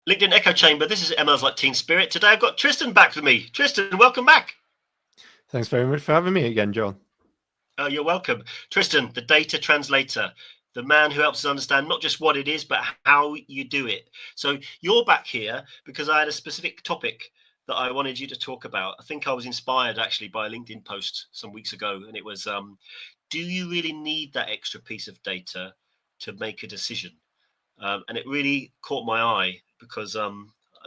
LinkedIn Echo Chamber. This is Emma's like Teen Spirit. Today I've got Tristan back with me. Tristan, welcome back. Thanks very much for having me again, John. You're welcome. Tristan, the data translator, the man who helps us understand not just what it is, but how you do it. So you're back here because I had a specific topic that I wanted you to talk about. I think I was inspired actually by a LinkedIn post some weeks ago, and it was, do you really need that extra piece of data to make a decision? And it really caught my eye because I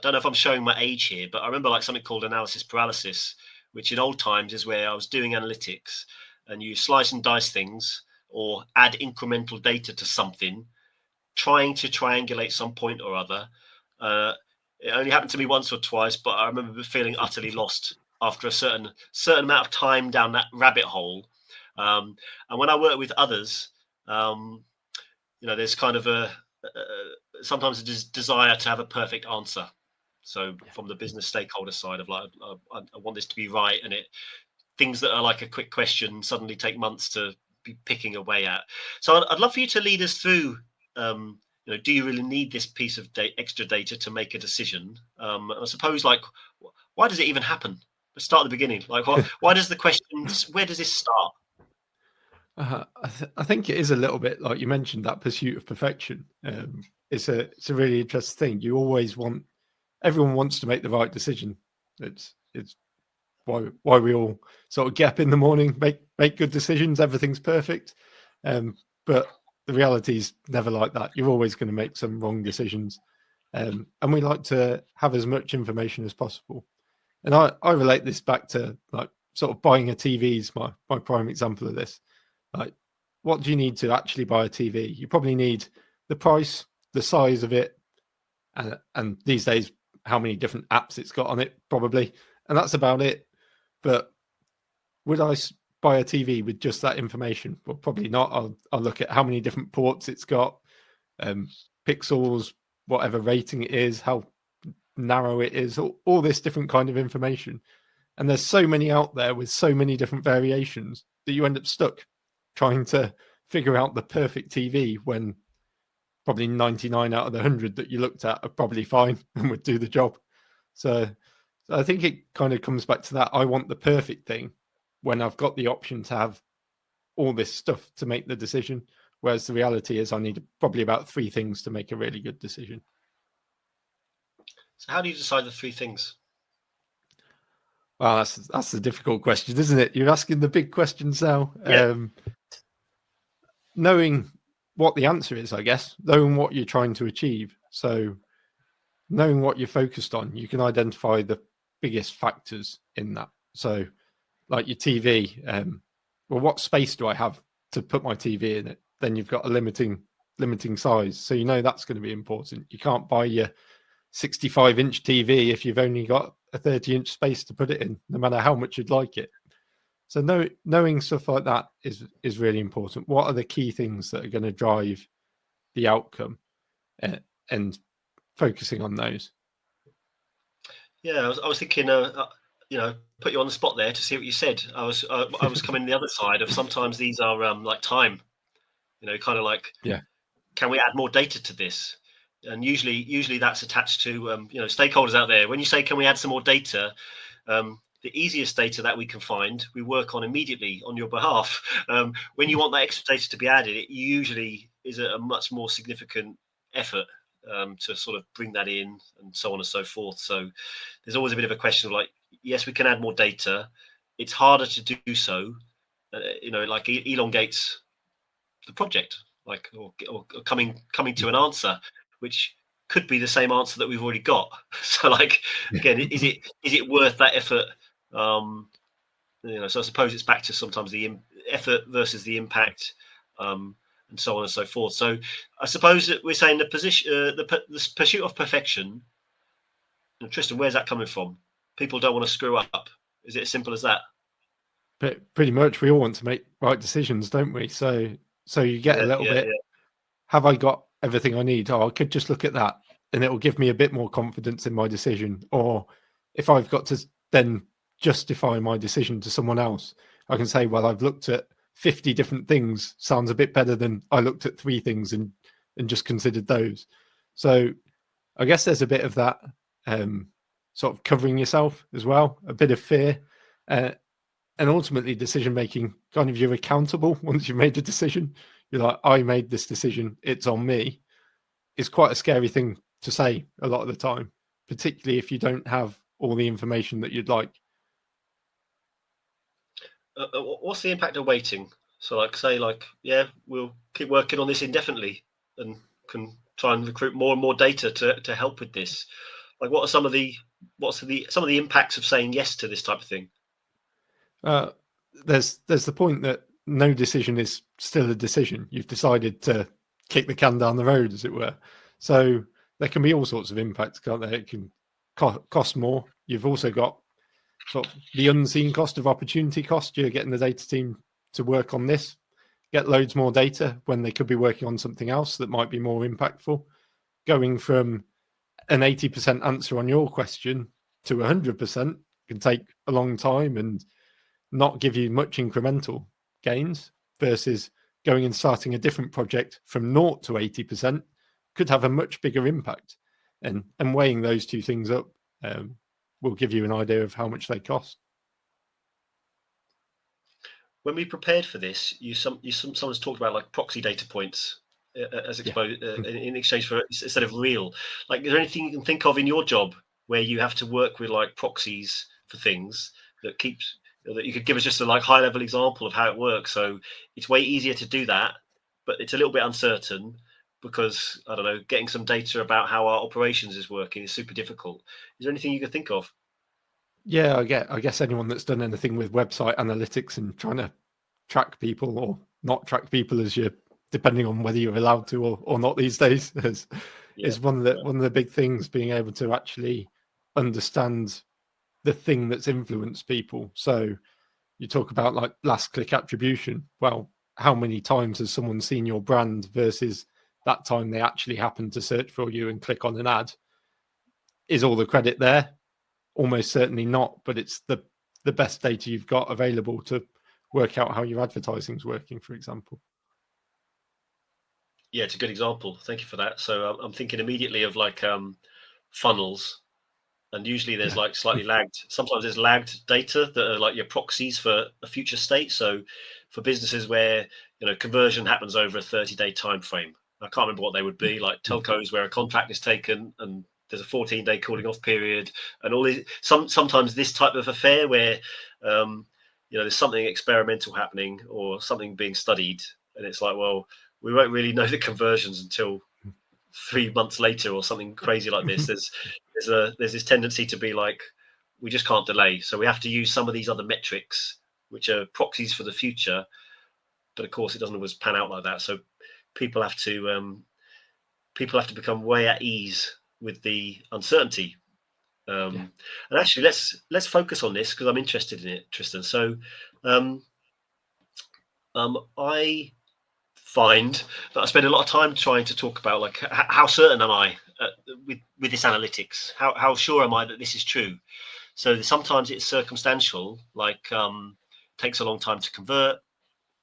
don't know if I'm showing my age here, but I remember like something called analysis paralysis, which in old times is where I was doing analytics and you slice and dice things or add incremental data to something, trying to triangulate some point or other. It only happened to me once or twice, but I remember feeling utterly lost after a certain amount of time down that rabbit hole. And when I work with others, there's kind of sometimes a desire to have a perfect answer. So from the business stakeholder side of like, I want this to be right, and things that are like a quick question suddenly take months to be picking away at. So I'd love for you to lead us through. Do you really need this piece of extra data to make a decision? I suppose, like, why does it even happen? Let's start at the beginning. Like, why does the question? Where does this start? I think it is a little bit like you mentioned, that pursuit of perfection. It's a really interesting thing. Everyone wants to make the right decision. It's why we all sort of get up in the morning, make good decisions. Everything's perfect, but the reality is never like that. You're always going to make some wrong decisions, and we like to have as much information as possible. And I relate this back to like sort of buying a TV is my prime example of this. Like, what do you need to actually buy a TV? You probably need the price, the size of it, and these days, how many different apps it's got on it, probably. And that's about it. But would I buy a TV with just that information? Well, probably not. I'll look at how many different ports it's got, pixels, whatever rating it is, how narrow it is, all this different kind of information. And there's so many out there with so many different variations that you end up stuck trying to figure out the perfect TV when probably 99 out of the 100 that you looked at are probably fine and would do the job. So I think it kind of comes back to that. I want the perfect thing when I've got the option to have all this stuff to make the decision. Whereas the reality is I need probably about 3 things to make a really good decision. So how do you decide the 3 things? Well, that's a difficult question, isn't it? You're asking the big questions now. Yeah. Knowing what the answer is, I guess, knowing what you're trying to achieve. So knowing what you're focused on, you can identify the biggest factors in that. So like your TV, well, what space do I have to put my TV in it? Then you've got a limiting size. So you know that's going to be important. You can't buy your 65-inch TV if you've only got a 30-inch space to put it in, no matter how much you'd like it. So knowing stuff like that is really important. What are the key things that are going to drive the outcome, and focusing on those? Yeah, I was thinking, put you on the spot there to see what you said. I was coming the other side of sometimes these are like time, kind of like, Yeah, can we add more data to this? And usually that's attached to stakeholders out there. When you say, can we add some more data? The easiest data that we can find, we work on immediately on your behalf. When you want that extra data to be added, it usually is a much more significant effort to sort of bring that in and so on and so forth. So there's always a bit of a question of like, yes, we can add more data. It's harder to do so, like elongates the project, like or coming to an answer, which could be the same answer that we've already got. So like, again, is it worth that effort? So I suppose it's back to sometimes the effort versus the impact, and so on and so forth. So I suppose that we're saying the position, the pursuit of perfection. And Tristan, where's that coming from? People don't want to screw up. Is it as simple as that? but pretty much we all want to make right decisions, don't we? So you get a little bit. Have I got everything I need? Oh, I could just look at that, and it will give me a bit more confidence in my decision. Or if I've got to then justify my decision to someone else, I can say, well, I've looked at 50 different things. Sounds a bit better than I looked at 3 things and just considered those. So I guess there's a bit of that sort of covering yourself as well, a bit of fear, and ultimately decision making. Kind of, you're accountable once you've made a decision. You're like, I made this decision, it's on me. It's quite a scary thing to say a lot of the time, particularly if you don't have all the information that you'd like. What's the impact of waiting? So, like, say, like, yeah, we'll keep working on this indefinitely, and can try and recruit more and more data to help with this. Like, what are some of the some of the impacts of saying yes to this type of thing? Uh, there's the point that no decision is still a decision. You've decided to kick the can down the road, as it were. So there can be all sorts of impacts, can't there? It can cost more. You've also got sort of the unseen cost of opportunity cost. You're getting the data team to work on this, get loads more data when they could be working on something else that might be more impactful. Going from an 80% answer on your question to 100% can take a long time and not give you much incremental gains, versus going and starting a different project from 0 to 80% could have a much bigger impact. And weighing those two things up will give you an idea of how much they cost. When we prepared for this, someone's talked about like proxy data points as Yeah. exposed in exchange for instead of real. Like, is there anything you can think of in your job where you have to work with like proxies for things that keeps that you could give us just a like high level example of how it works? So it's way easier to do that, but it's a little bit uncertain because I don't know, getting some data about how our operations is working is super difficult. Is there anything you could think of? Yeah, I guess anyone that's done anything with website analytics and trying to track people or not track people, as you, depending on whether you're allowed to or not these days, Yeah. is one of the big things, being able to actually understand the thing that's influenced people. So you talk about like last click attribution. Well, how many times has someone seen your brand versus that time they actually happened to search for you and click on an ad? Is all the credit there? Almost certainly not, but it's the best data you've got available to work out how your advertising's working, for example. Yeah, it's a good example. Thank you for that. So I'm thinking immediately of like funnels, and usually there's Yeah. like slightly lagged. Sometimes there's lagged data that are like your proxies for a future state. So for businesses where conversion happens over a 30-day time frame, I can't remember what they would be. Like telcos where a contract is taken and there's a 14-day cooling off period, and all these. Sometimes this type of affair where there's something experimental happening or something being studied, and it's like, well, we won't really know the conversions until 3 months later or something crazy like this. There's this tendency to be like, we just can't delay, so we have to use some of these other metrics which are proxies for the future, but of course it doesn't always pan out like that. So people have to become way at ease with the uncertainty. Yeah. And actually, let's focus on this because I'm interested in it, Tristan. So um, I find that I spend a lot of time trying to talk about like how certain am I with this analytics? How sure am I that this is true? So sometimes it's circumstantial, like takes a long time to convert,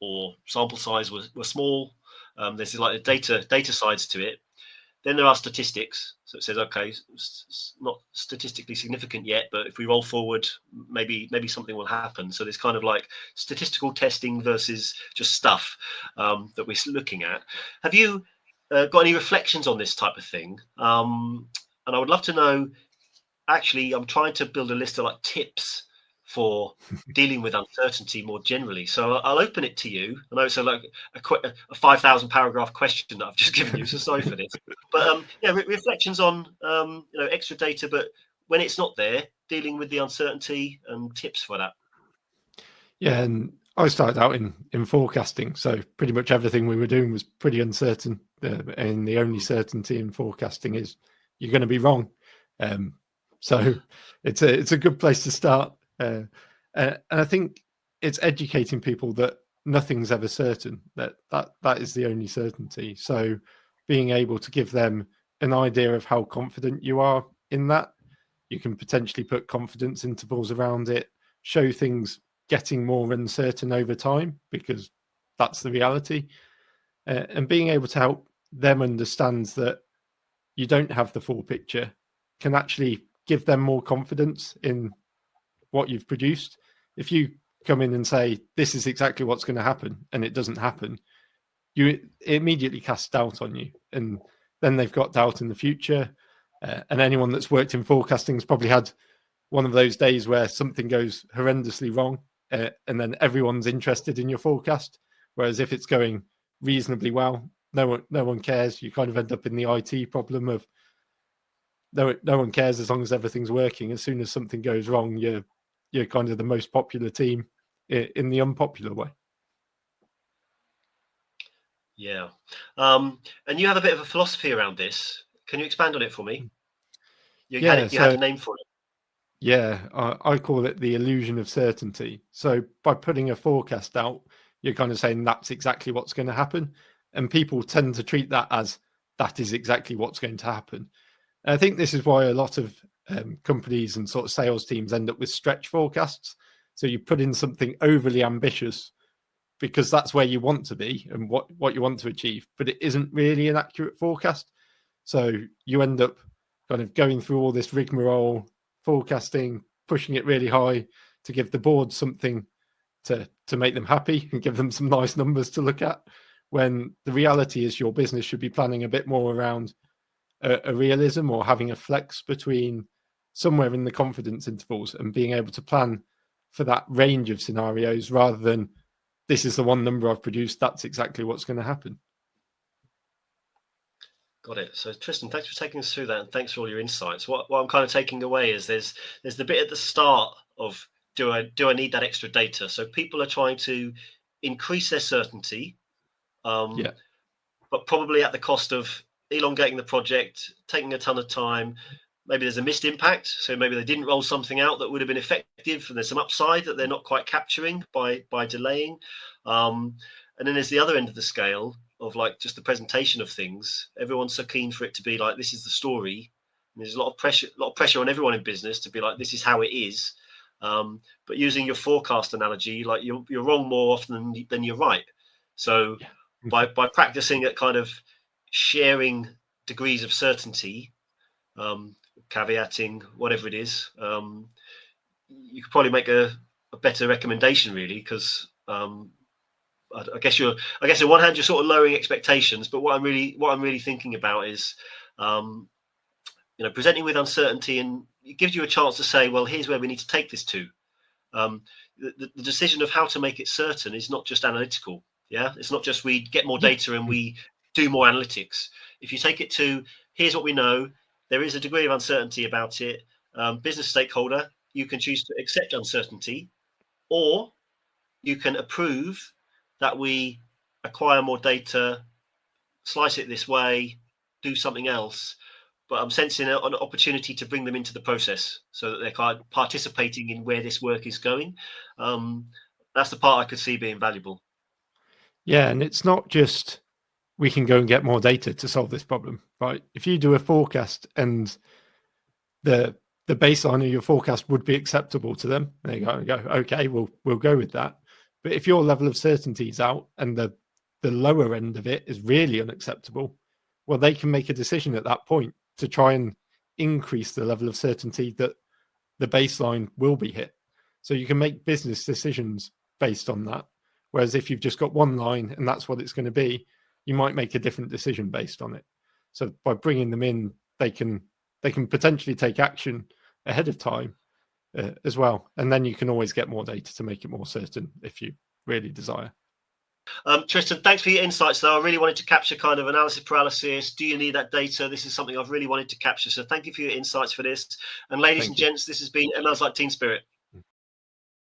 or sample size was small. There's like the data sides to it. Then there are statistics. So it says, okay, it's not statistically significant yet, but if we roll forward, maybe something will happen. So there's kind of like statistical testing versus just stuff that we're looking at. Have you got any reflections on this type of thing? And I would love to know. Actually, I'm trying to build a list of like tips for dealing with uncertainty more generally. So I'll open it to you. I know it's like a 5,000 paragraph question that I've just given you. So sorry for this. But yeah, reflections on extra data, but when it's not there, dealing with the uncertainty and tips for that. Yeah, and I started out in forecasting, so pretty much everything we were doing was pretty uncertain. And the only certainty in forecasting is you're going to be wrong. Um, so it's a good place to start. And I think it's educating people that nothing's ever certain. That is the only certainty. So being able to give them an idea of how confident you are in that, you can potentially put confidence intervals around it, show things getting more uncertain over time, because that's the reality, and being able to help them understand that you don't have the full picture can actually give them more confidence in what you've produced. If you come in and say, this is exactly what's going to happen, and it doesn't happen, it immediately casts doubt on you. And then they've got doubt in the future. And anyone that's worked in forecasting has probably had one of those days where something goes horrendously wrong, and then everyone's interested in your forecast. Whereas if it's going reasonably well, no one cares. You kind of end up in the IT problem of no one cares as long as everything's working. As soon as something goes wrong, you're kind of the most popular team in the unpopular way. Yeah. And you have a bit of a philosophy around this. Can you expand on it for me? You had a name for it. Yeah, I call it the illusion of certainty. So by putting a forecast out, you're kind of saying that's exactly what's going to happen. And people tend to treat that as that is exactly what's going to happen. And I think this is why a lot of companies and sort of sales teams end up with stretch forecasts. So you put in something overly ambitious because that's where you want to be and what you want to achieve, but it isn't really an accurate forecast. So you end up kind of going through all this rigmarole, forecasting, pushing it really high to give the board something to make them happy and give them some nice numbers to look at, when the reality is your business should be planning a bit more around a realism or having a flex between somewhere in the confidence intervals and being able to plan for that range of scenarios rather than this is the one number I've produced, that's exactly what's going to happen. Got it. So Tristan, thanks for taking us through that, and thanks for all your insights. What I'm kind of taking away is there's the bit at the start of do I need that extra data? So people are trying to increase their certainty, Yeah. but probably at the cost of elongating the project, taking a ton of time. Maybe there's a missed impact. So maybe they didn't roll something out that would have been effective, and there's some upside that they're not quite capturing by delaying. And then there's the other end of the scale of like just the presentation of things. Everyone's so keen for it to be like this is the story. And there's a lot of pressure on everyone in business to be like this is how it is. But using your forecast analogy, like you're wrong more often than you're right. So by practicing at kind of sharing degrees of certainty, caveating, whatever it is, you could probably make a better recommendation, really, because I guess on one hand you're sort of lowering expectations, but what I'm really thinking about is, presenting with uncertainty, and it gives you a chance to say, well, here's where we need to take this to. The decision of how to make it certain is not just analytical. Yeah, it's not just we get more data and we do more analytics. If you take it to here's what we know, there is a degree of uncertainty about it. Business stakeholder, you can choose to accept uncertainty, or you can approve that we acquire more data, slice it this way, do something else. But I'm sensing an opportunity to bring them into the process so that they're kind of participating in where this work is going. That's the part I could see being valuable. Yeah, and it's not just we can go and get more data to solve this problem, right? If you do a forecast and the baseline of your forecast would be acceptable to them, they go, okay, we'll go with that. But if your level of certainty is out and the lower end of it is really unacceptable, well, they can make a decision at that point to try and increase the level of certainty that the baseline will be hit. So you can make business decisions based on that. Whereas if you've just got one line and that's what it's going to be, you might make a different decision based on it. So by bringing them in, they can potentially take action ahead of time as well. And then you can always get more data to make it more certain if you really desire. Tristan, thanks for your insights, though. I really wanted to capture kind of analysis paralysis. Do you need that data? This is something I've really wanted to capture. So thank you for your insights for this. And ladies and gents, this has been ML's Like Team Spirit.